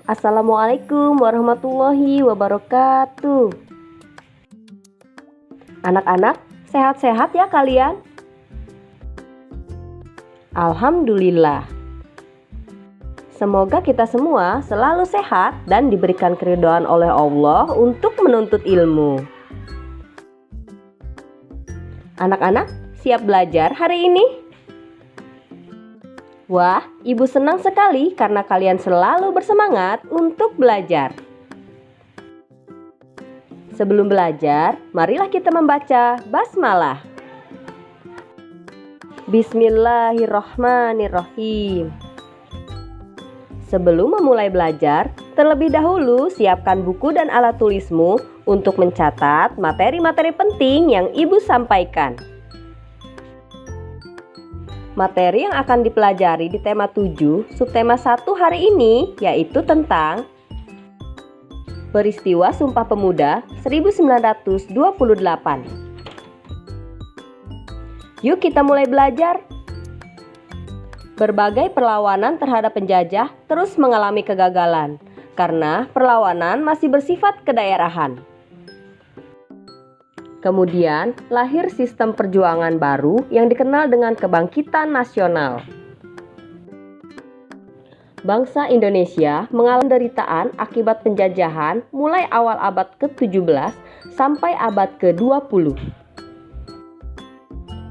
Assalamualaikum warahmatullahi wabarakatuh. Anak-anak, sehat-sehat ya kalian? Alhamdulillah. Semoga kita semua selalu sehat dan diberikan keridhaan oleh Allah untuk menuntut ilmu. Anak-anak, siap belajar hari ini? Wah, Ibu senang sekali karena kalian selalu bersemangat untuk belajar. Sebelum belajar, marilah kita membaca basmalah. Bismillahirrohmanirrohim. Sebelum memulai belajar, terlebih dahulu siapkan buku dan alat tulismu untuk mencatat materi-materi penting yang Ibu sampaikan. Materi yang akan dipelajari di tema 7, subtema 1 hari ini yaitu tentang peristiwa Sumpah Pemuda 1928. Yuk kita mulai belajar. Berbagai perlawanan terhadap penjajah terus mengalami kegagalan karena perlawanan masih bersifat kedaerahan. Kemudian lahir sistem perjuangan baru yang dikenal dengan kebangkitan nasional. Bangsa Indonesia mengalami penderitaan akibat penjajahan mulai awal abad ke-17 sampai abad ke-20.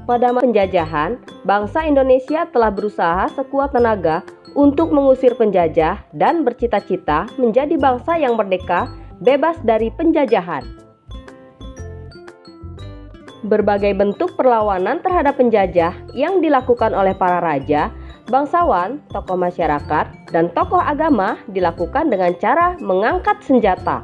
Pada masa penjajahan, bangsa Indonesia telah berusaha sekuat tenaga untuk mengusir penjajah dan bercita-cita menjadi bangsa yang merdeka, bebas dari penjajahan. Berbagai bentuk perlawanan terhadap penjajah yang dilakukan oleh para raja, bangsawan, tokoh masyarakat, dan tokoh agama dilakukan dengan cara mengangkat senjata.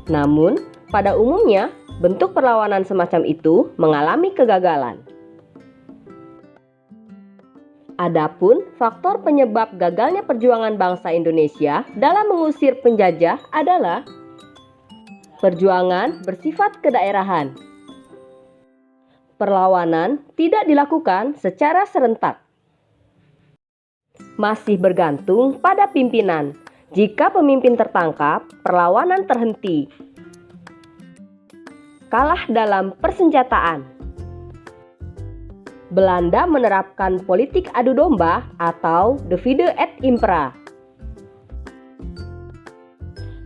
Namun, pada umumnya, bentuk perlawanan semacam itu mengalami kegagalan. Adapun faktor penyebab gagalnya perjuangan bangsa Indonesia dalam mengusir penjajah adalah perjuangan bersifat kedaerahan. Perlawanan tidak dilakukan secara serentak. Masih bergantung pada pimpinan. Jika pemimpin tertangkap, perlawanan terhenti. Kalah dalam persenjataan. Belanda menerapkan politik adu domba atau divide et impera.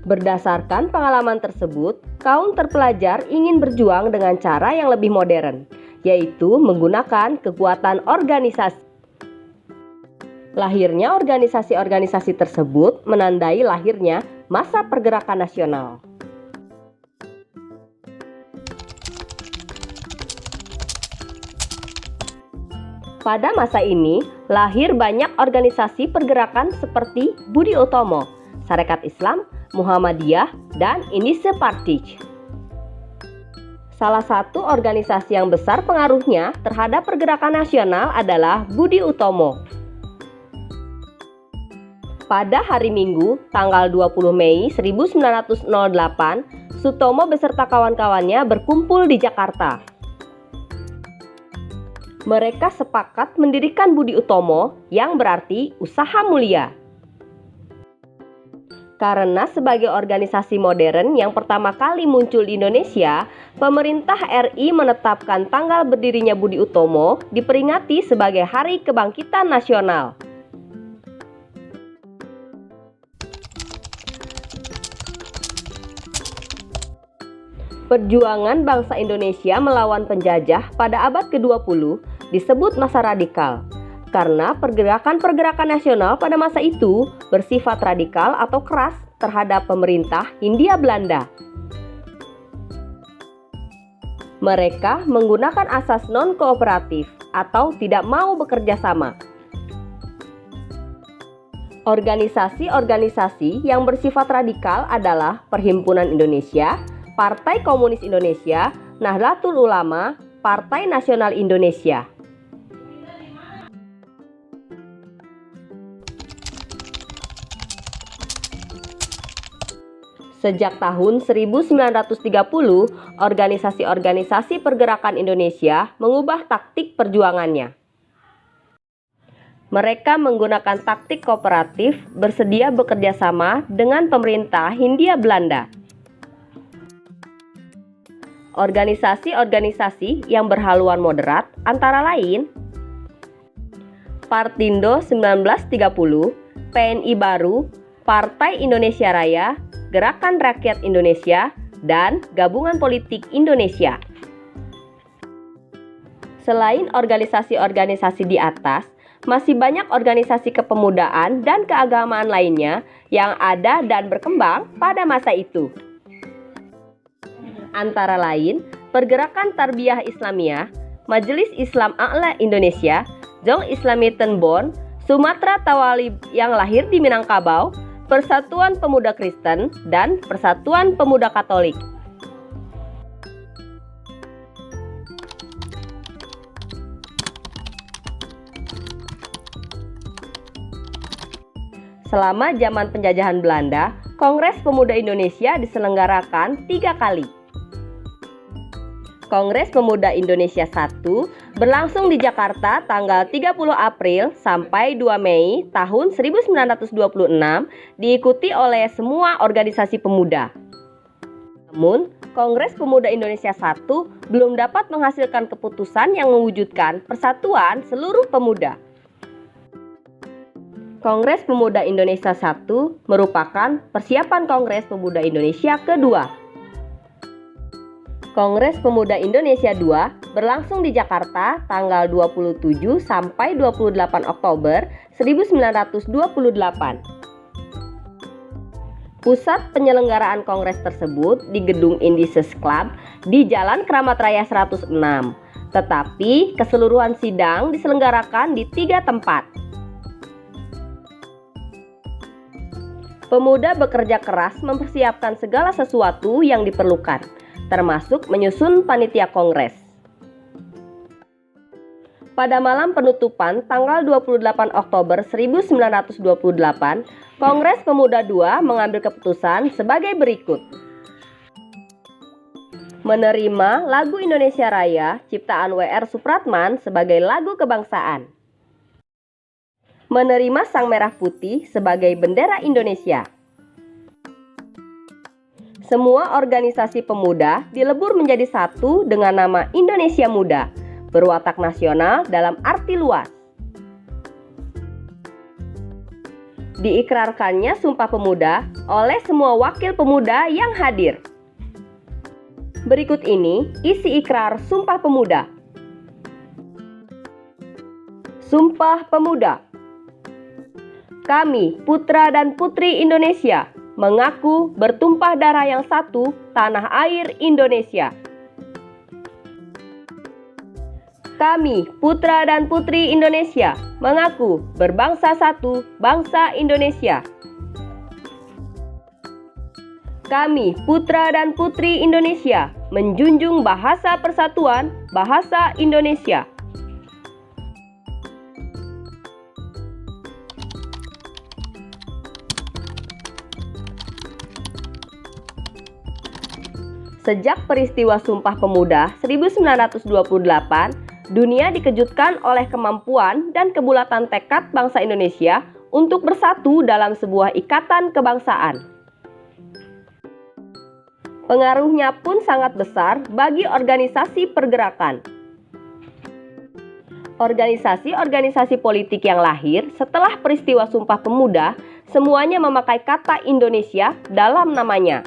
Berdasarkan pengalaman tersebut, kaum terpelajar ingin berjuang dengan cara yang lebih modern, yaitu menggunakan kekuatan organisasi. Lahirnya organisasi-organisasi tersebut menandai lahirnya masa pergerakan nasional. Pada masa ini, lahir banyak organisasi pergerakan seperti Budi Utomo, Sarekat Islam, Muhammadiyah, dan Indonesia Partij. Salah satu organisasi yang besar pengaruhnya terhadap pergerakan nasional adalah Budi Utomo. Pada hari Minggu, tanggal 20 Mei 1908, Sutomo beserta kawan-kawannya berkumpul di Jakarta. Mereka sepakat mendirikan Budi Utomo yang berarti usaha mulia. Karena sebagai organisasi modern yang pertama kali muncul di Indonesia, pemerintah RI menetapkan tanggal berdirinya Budi Utomo diperingati sebagai Hari Kebangkitan Nasional. Perjuangan bangsa Indonesia melawan penjajah pada abad ke-20 disebut masa radikal. Karena pergerakan-pergerakan nasional pada masa itu bersifat radikal atau keras terhadap pemerintah Hindia Belanda. Mereka menggunakan asas non-kooperatif atau tidak mau bekerja sama. Organisasi-organisasi yang bersifat radikal adalah Perhimpunan Indonesia, Partai Komunis Indonesia, Nahdlatul Ulama, Partai Nasional Indonesia. Sejak tahun 1930, organisasi-organisasi pergerakan Indonesia mengubah taktik perjuangannya. Mereka menggunakan taktik kooperatif, bersedia bekerja sama dengan pemerintah Hindia Belanda. Organisasi-organisasi yang berhaluan moderat antara lain Partindo 1930, PNI Baru, Partai Indonesia Raya, Gerakan Rakyat Indonesia, dan Gabungan Politik Indonesia. Selain organisasi-organisasi di atas, masih banyak organisasi kepemudaan dan keagamaan lainnya yang ada dan berkembang pada masa itu. Antara lain, Pergerakan Tarbiyah Islamiyah, Majelis Islam A'la Indonesia, Jong Islami Tenbon, Sumatera Tawalib yang lahir di Minangkabau, Persatuan Pemuda Kristen, dan Persatuan Pemuda Katolik. Selama zaman penjajahan Belanda, Kongres Pemuda Indonesia diselenggarakan 3 kali. Kongres Pemuda Indonesia I berlangsung di Jakarta tanggal 30 April sampai 2 Mei tahun 1926, diikuti oleh semua organisasi pemuda. Namun, Kongres Pemuda Indonesia I belum dapat menghasilkan keputusan yang mewujudkan persatuan seluruh pemuda. Kongres Pemuda Indonesia I merupakan persiapan Kongres Pemuda Indonesia kedua. Kongres Pemuda Indonesia II berlangsung di Jakarta tanggal 27 sampai 28 Oktober 1928. Pusat penyelenggaraan kongres tersebut di Gedung Indices Club di Jalan Kramat Raya 106, tetapi keseluruhan sidang diselenggarakan di 3 tempat. Pemuda bekerja keras mempersiapkan segala sesuatu yang diperlukan, termasuk menyusun panitia kongres. Pada malam penutupan tanggal 28 Oktober 1928, Kongres Pemuda II mengambil keputusan sebagai berikut. Menerima lagu Indonesia Raya ciptaan W.R. Supratman sebagai lagu kebangsaan. Menerima Sang Merah Putih sebagai bendera Indonesia. Semua organisasi pemuda dilebur menjadi satu dengan nama Indonesia Muda, berwatak nasional dalam arti luas. Diikrarkannya Sumpah Pemuda oleh semua wakil pemuda yang hadir. Berikut ini isi ikrar Sumpah Pemuda. Sumpah Pemuda. Kami, putra dan putri Indonesia, mengaku bertumpah darah yang satu, tanah air Indonesia. Kami, putra dan putri Indonesia, mengaku berbangsa satu, bangsa Indonesia. Kami, putra dan putri Indonesia, menjunjung bahasa persatuan, bahasa Indonesia. Sejak peristiwa Sumpah Pemuda 1928, dunia dikejutkan oleh kemampuan dan kebulatan tekad bangsa Indonesia untuk bersatu dalam sebuah ikatan kebangsaan. Pengaruhnya pun sangat besar bagi organisasi pergerakan. Organisasi-organisasi politik yang lahir setelah peristiwa Sumpah Pemuda semuanya memakai kata Indonesia dalam namanya.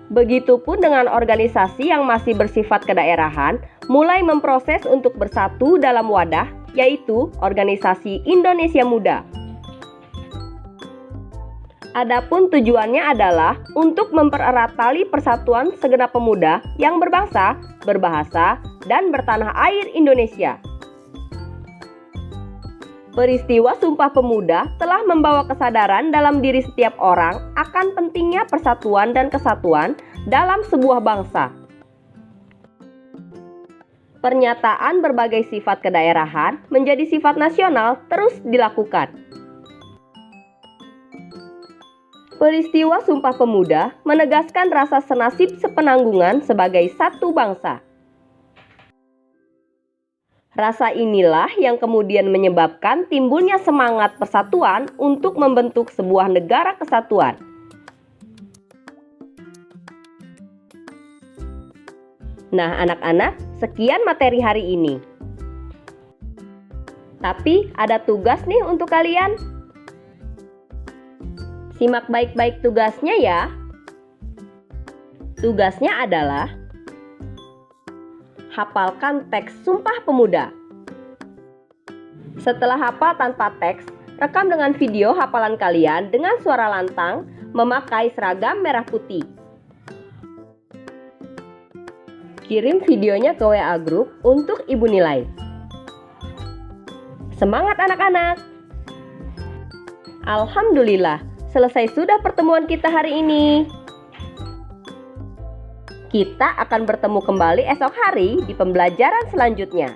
Begitupun dengan organisasi yang masih bersifat kedaerahan, mulai memproses untuk bersatu dalam wadah, yaitu Organisasi Indonesia Muda. Adapun tujuannya adalah untuk mempererat tali persatuan segenap pemuda yang berbangsa, berbahasa, dan bertanah air Indonesia. Peristiwa Sumpah Pemuda telah membawa kesadaran dalam diri setiap orang akan pentingnya persatuan dan kesatuan dalam sebuah bangsa. Pernyataan berbagai sifat kedaerahan menjadi sifat nasional terus dilakukan. Peristiwa Sumpah Pemuda menegaskan rasa senasib sepenanggungan sebagai satu bangsa. Rasa inilah yang kemudian menyebabkan timbulnya semangat persatuan untuk membentuk sebuah negara kesatuan. Nah, anak-anak, sekian materi hari ini. Tapi ada tugas nih untuk kalian. Simak baik-baik tugasnya ya. Tugasnya adalah hafalkan teks Sumpah Pemuda. Setelah hafal tanpa teks, rekam dengan video hafalan kalian dengan suara lantang memakai seragam merah putih. Kirim videonya ke WA Group untuk Ibu Nilai. Semangat anak-anak! Alhamdulillah, selesai sudah pertemuan kita hari ini. Kita akan bertemu kembali esok hari di pembelajaran selanjutnya.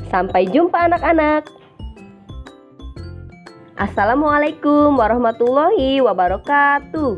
Sampai jumpa anak-anak. Assalamualaikum warahmatullahi wabarakatuh.